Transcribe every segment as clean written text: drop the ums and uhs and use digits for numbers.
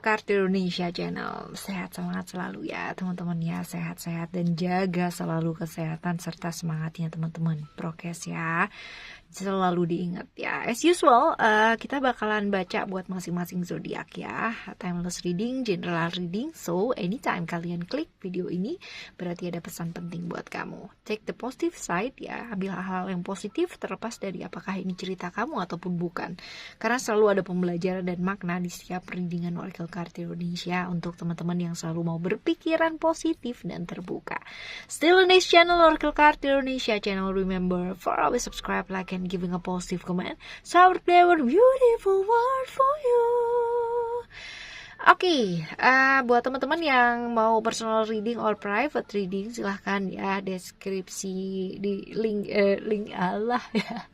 Kartu Indonesia Channel. Sehat semangat selalu ya teman-teman ya, sehat-sehat dan jaga selalu kesehatan serta semangatnya teman-teman. Prokes ya, selalu diingat ya. As usual, kita bakalan baca buat masing-masing zodiak ya. Timeless reading, general reading. So anytime kalian klik video ini, berarti ada pesan penting buat kamu. Take the positive side ya, ambil hal-hal yang positif terlepas dari apakah ini cerita kamu ataupun bukan. Karena selalu ada pembelajaran dan makna di setiap readingan Oracle Kartu Indonesia untuk teman-teman yang selalu mau berpikiran positif dan terbuka. Still in this channel, Oracle Kartu Indonesia channel. Remember for always subscribe, like, and giving a positive comment. So I will play a beautiful word for you. Oke, buat teman-teman yang mau personal reading or private reading, silahkan ya deskripsi di link Allah ya.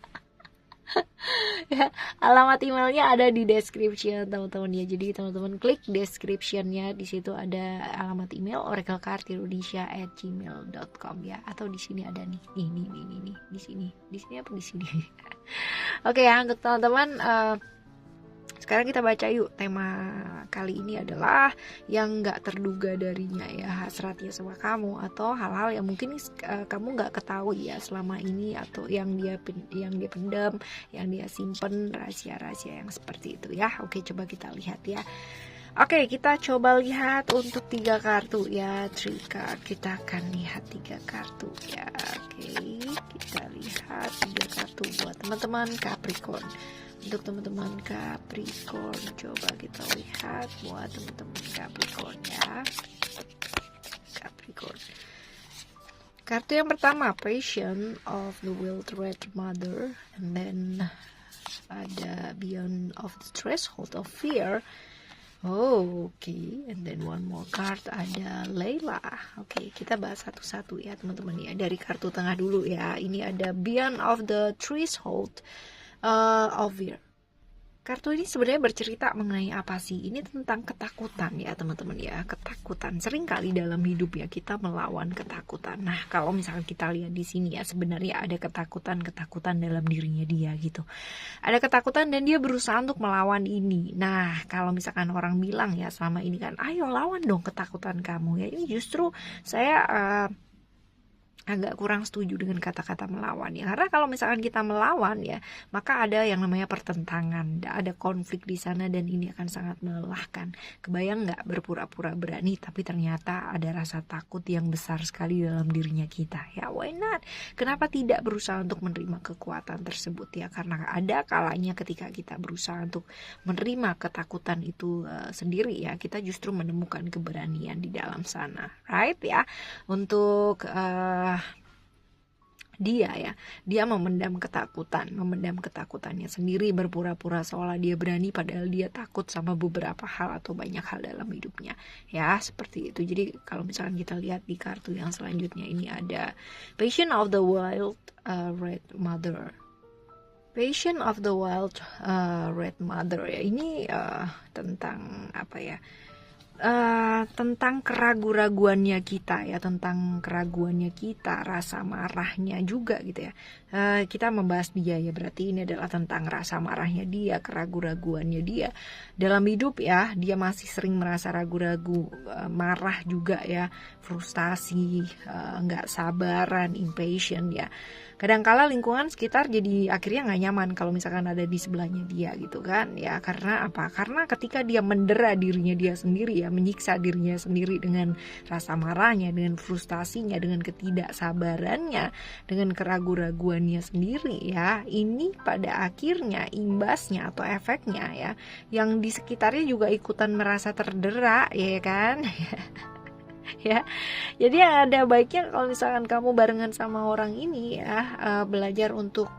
Ya, alamat emailnya ada di description teman-teman ya. Jadi teman-teman klik descriptionnya, di situ ada alamat email oraclekartuindonesia@gmail.com ya. Atau di sini ada nih, nih di sini apa di sini? Oke ya, untuk teman-teman sekarang kita baca yuk. Tema kali ini adalah yang gak terduga darinya ya, hasratnya sama kamu atau hal-hal yang mungkin kamu gak ketahui ya selama ini, atau yang dia pendam, yang dia simpen, rahasia-rahasia yang seperti itu ya. Oke, coba kita lihat ya. Oke, kita coba lihat untuk 3 kartu ya, 3 card. Kita akan lihat 3 kartu ya. Oke, kita lihat 3 kartu buat teman-teman Capricorn. Untuk teman-teman Capricorn, coba kita lihat buat teman-teman Capricorn ya. Capricorn. Kartu yang pertama, Passion of the Wild Red Mother, and then ada Beyond of the Threshold of Fear. Oh, oke. And then one more card, ada Layla. Oke, kita bahas satu-satu ya teman-teman ya. Dari kartu tengah dulu ya. Ini ada Beyond of the Threshold of Fear. Kartu ini sebenarnya bercerita mengenai apa sih? Ini tentang ketakutan ya teman-teman ya. Ketakutan. Sering kali dalam hidup ya kita melawan ketakutan. Nah, kalau misalkan kita lihat di sini ya, sebenarnya ada ketakutan dalam dirinya dia gitu. Ada ketakutan dan dia berusaha untuk melawan ini. Nah, kalau misalkan orang bilang ya selama ini kan, ayo lawan dong ketakutan kamu ya. Ini justru saya agak kurang setuju dengan kata-kata melawan ya, karena kalau misalkan kita melawan ya, maka ada yang namanya pertentangan, ada konflik di sana dan ini akan sangat melelahkan. Kebayang nggak berpura-pura berani tapi ternyata ada rasa takut yang besar sekali dalam dirinya kita ya. Why not? Kenapa tidak berusaha untuk menerima kekuatan tersebut ya? Karena ada kalanya ketika kita berusaha untuk menerima ketakutan itu sendiri ya, kita justru menemukan keberanian di dalam sana, right ya? Untuk dia memendam ketakutannya sendiri, berpura-pura seolah dia berani padahal dia takut sama beberapa hal atau banyak hal dalam hidupnya ya, seperti itu. Jadi kalau misalkan kita lihat di kartu yang selanjutnya, ini ada Passion of the Wild Red Mother. Passion of the Wild Red Mother ya, ini tentang apa ya? Tentang keraguan-raguannya kita ya, rasa marahnya juga gitu ya. Kita membahas dia ya, berarti ini adalah tentang rasa marahnya dia, keraguan-raguannya dia dalam hidup ya. Dia masih sering merasa ragu-ragu, marah juga ya, frustasi, nggak sabaran, impatient ya. Kadangkala lingkungan sekitar jadi akhirnya nggak nyaman kalau misalkan ada di sebelahnya dia gitu kan ya. Karena apa? Karena ketika dia mendera dirinya dia sendiri ya, menyiksa dirinya sendiri dengan rasa marahnya, dengan frustasinya, dengan ketidaksabarannya, dengan keraguan-raguannya sendiri ya, ini pada akhirnya imbasnya atau efeknya ya, yang di sekitarnya juga ikutan merasa terdera ya kan. Ya, jadi ada baiknya kalau misalkan kamu barengan sama orang ini ya, belajar untuk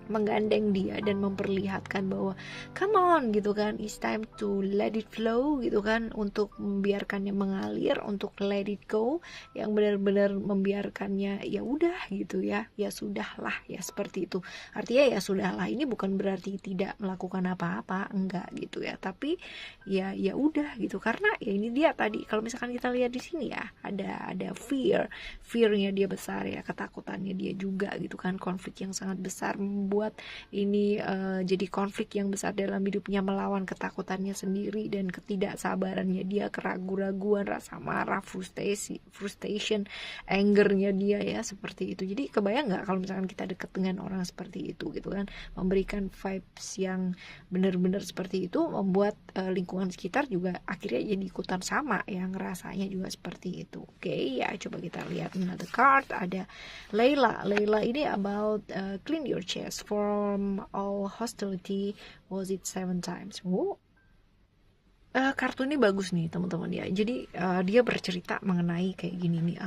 menggandeng dia dan memperlihatkan bahwa come on gitu kan, it's time to let it flow gitu kan, untuk membiarkannya mengalir, untuk let it go, yang benar-benar membiarkannya ya udah gitu ya, ya sudahlah ya, seperti itu. Artinya ya sudahlah ini bukan berarti tidak melakukan apa-apa, enggak gitu ya, tapi ya udah gitu. Karena ya ini dia tadi, kalau misalkan kita lihat di sini ya, ada fearnya dia besar ya, ketakutannya dia juga gitu kan, konflik yang sangat besar membuat membuat ini jadi konflik yang besar dalam hidupnya, melawan ketakutannya sendiri dan ketidaksabarannya dia, keraguan-raguan, rasa marah, frustration, angernya dia ya, seperti itu. Jadi kebayang nggak kalau misalkan kita dekat dengan orang seperti itu gitu kan, memberikan vibes yang benar-benar seperti itu, membuat lingkungan sekitar juga akhirnya jadi ikutan sama yang rasanya juga seperti itu. Oke, ya coba kita lihat another card. Ada Layla. Layla ini about clean your chest from all hostility. Was it 7 times? Kartu ini bagus nih teman-teman ya. Jadi dia bercerita mengenai kayak gini nih,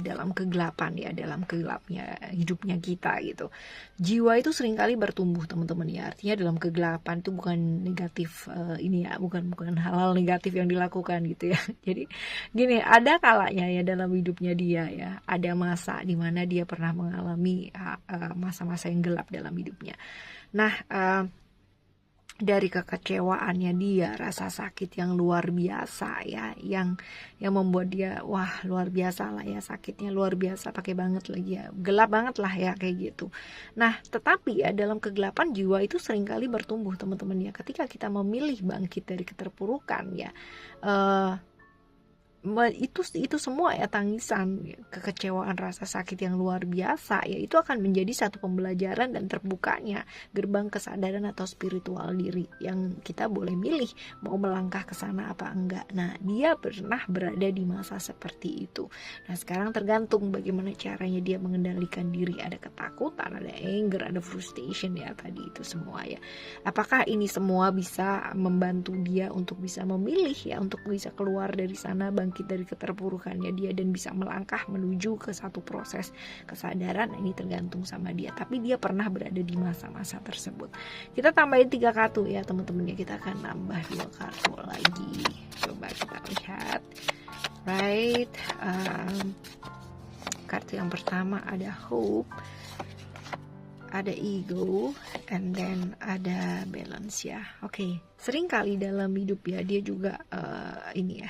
dalam kegelapan ya, dalam gelapnya hidupnya kita gitu. Jiwa itu seringkali bertumbuh teman-teman ya. Artinya dalam kegelapan itu bukan negatif ini ya, bukan hal-hal negatif yang dilakukan gitu ya. Jadi gini, ada kalanya ya dalam hidupnya dia ya, ada masa dimana dia pernah mengalami masa-masa yang gelap dalam hidupnya. Nah, dari kekecewaannya dia, rasa sakit yang luar biasa ya, yang membuat dia wah luar biasa lah ya, sakitnya luar biasa, pakai banget lagi ya, gelap banget lah ya kayak gitu. Nah, tetapi ya dalam kegelapan jiwa itu seringkali bertumbuh teman-teman ya, ketika kita memilih bangkit dari keterpurukan ya, itu semua ya, tangisan, kekecewaan, rasa sakit yang luar biasa ya, itu akan menjadi satu pembelajaran dan terbukanya gerbang kesadaran atau spiritual diri yang kita boleh milih mau melangkah ke sana apa enggak. Nah, dia pernah berada di masa seperti itu. Nah, sekarang tergantung bagaimana caranya dia mengendalikan diri. Ada ketakutan, ada anger, ada frustration ya, tadi itu semua ya. Apakah ini semua bisa membantu dia untuk bisa memilih ya, untuk bisa keluar dari sana, bangkit dari keterpurukannya dia, dan bisa melangkah menuju ke satu proses kesadaran? Ini tergantung sama dia, tapi dia pernah berada di masa-masa tersebut. Kita tambahin 3 kartu ya teman-teman ya, kita akan nambah 2 kartu lagi. Coba kita lihat. Right, kartu yang pertama ada hope, ada ego, and then ada balance ya. Oke, seringkali dalam hidup ya dia juga ini ya,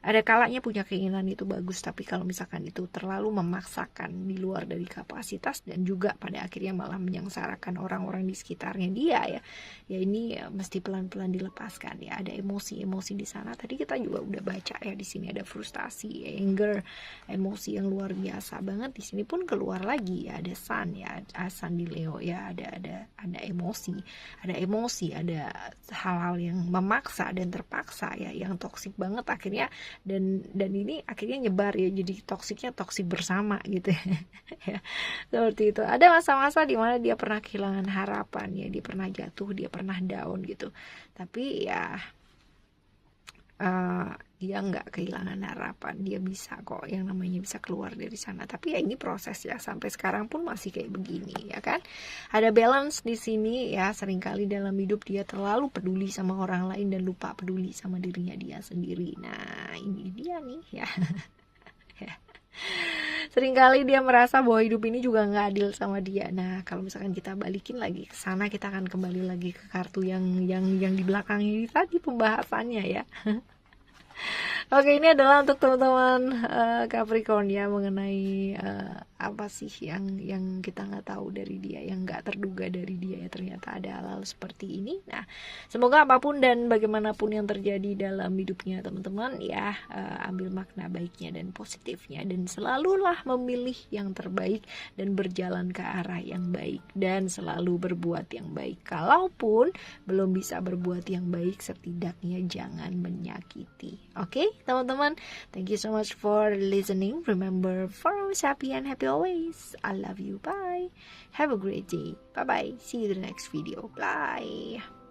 ada kalanya punya keinginan itu bagus, tapi kalau misalkan itu terlalu memaksakan di luar dari kapasitas, dan juga pada akhirnya malah menyengsarakan orang-orang di sekitarnya dia ya ini mesti pelan-pelan dilepaskan ya. Ada emosi-emosi di sana. Tadi kita juga udah baca ya, di sini ada frustasi, anger, emosi yang luar biasa banget. Di sini pun keluar lagi ya, ada sun ya, sun di Leo ya, ada emosi, ada hal-hal yang memaksa dan terpaksa ya, yang toksik banget akhirnya. Dan ini akhirnya nyebar ya, jadi toksik bersama gitu ya. Seperti itu. Ada masa-masa di mana dia pernah kehilangan harapan ya, dia pernah jatuh, dia pernah down gitu, tapi ya dia nggak kehilangan harapan, dia bisa kok, yang namanya bisa keluar dari sana. Tapi ya ini proses ya, sampai sekarang pun masih kayak begini ya kan. Ada balance di sini ya, seringkali dalam hidup dia terlalu peduli sama orang lain dan lupa peduli sama dirinya dia sendiri. Nah, ini dia nih ya. Seringkali dia merasa bahwa hidup ini juga nggak adil sama dia. Nah, kalau misalkan kita balikin lagi ke sana, kita akan kembali lagi ke kartu yang di belakang ini tadi pembahasannya ya. Oke, ini adalah untuk teman-teman Capricorn ya, mengenai apa sih yang kita nggak tahu dari dia, yang nggak terduga dari dia ya, ternyata ada hal-hal seperti ini. Nah, semoga apapun dan bagaimanapun yang terjadi dalam hidupnya teman-teman ya, ambil makna baiknya dan positifnya, dan selalulah memilih yang terbaik dan berjalan ke arah yang baik, dan selalu berbuat yang baik. Kalaupun belum bisa berbuat yang baik, setidaknya jangan menyakiti. Oke, teman-teman, thank you so much for listening. Remember, for always happy and happy always. I love you. Bye. Have a great day. Bye bye. See you in the next video. Bye.